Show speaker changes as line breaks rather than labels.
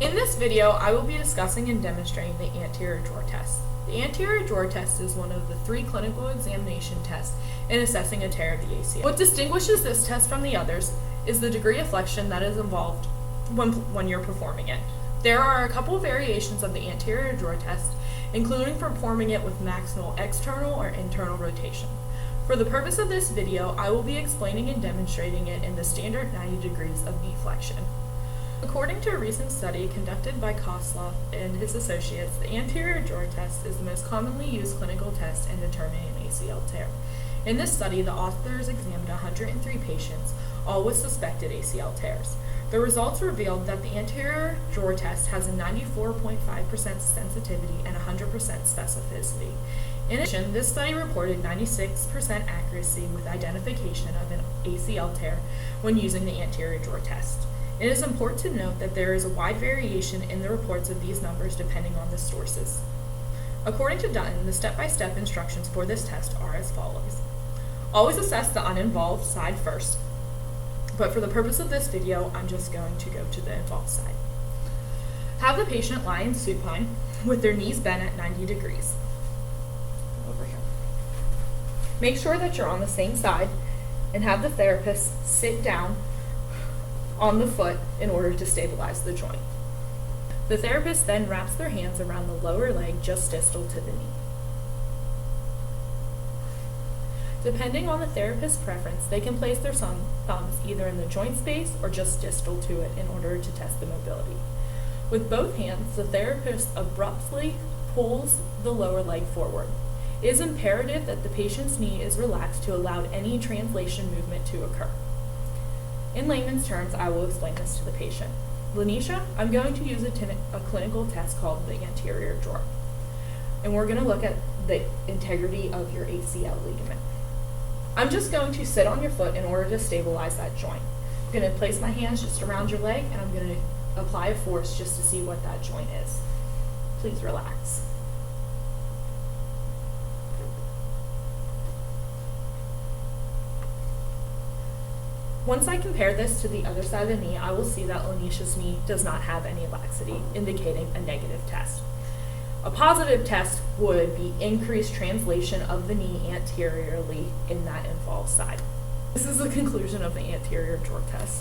In this video, I will be discussing and demonstrating the anterior drawer test. The anterior drawer test is one of the 3 clinical examination tests in assessing a tear of the ACL. What distinguishes this test from the others is the degree of flexion that is involved when you're performing it. There are a couple of variations of the anterior drawer test, including performing it with maximal external or internal rotation. For the purpose of this video, I will be explaining and demonstrating it in the standard 90 degrees of knee flexion. According to a recent study conducted by Kosloff and his associates, the anterior drawer test is the most commonly used clinical test in determining an ACL tear. In this study, the authors examined 103 patients, all with suspected ACL tears. The results revealed that the anterior drawer test has a 94.5% sensitivity and 100% specificity. In addition, this study reported 96% accuracy with identification of an ACL tear when using the anterior drawer test. It is important to note that there is a wide variation in the reports of these numbers depending on the sources. According to Dutton, the step-by-step instructions for this test are as follows. Always assess the uninvolved side first, but for the purpose of this video, I'm just going to go to the involved side. Have the patient lie in supine with their knees bent at 90 degrees. Over here. Make sure that you're on the same side and have the therapist sit down on the foot in order to stabilize the joint. The therapist then wraps their hands around the lower leg just distal to the knee. Depending on the therapist's preference, they can place their thumbs either in the joint space or just distal to it in order to test the mobility. With both hands, the therapist abruptly pulls the lower leg forward. It is imperative that the patient's knee is relaxed to allow any translation movement to occur. In layman's terms, I will explain this to the patient. Lanisha, I'm going to use a clinical test called the anterior drawer. And we're going to look at the integrity of your ACL ligament. I'm just going to sit on your foot in order to stabilize that joint. I'm going to place my hands just around your leg and I'm going to apply a force just to see what that joint is. Please relax. Once I compare this to the other side of the knee, I will see that Lanisha's knee does not have any laxity, indicating a negative test. A positive test would be increased translation of the knee anteriorly in that involved side. This is the conclusion of the anterior drawer test.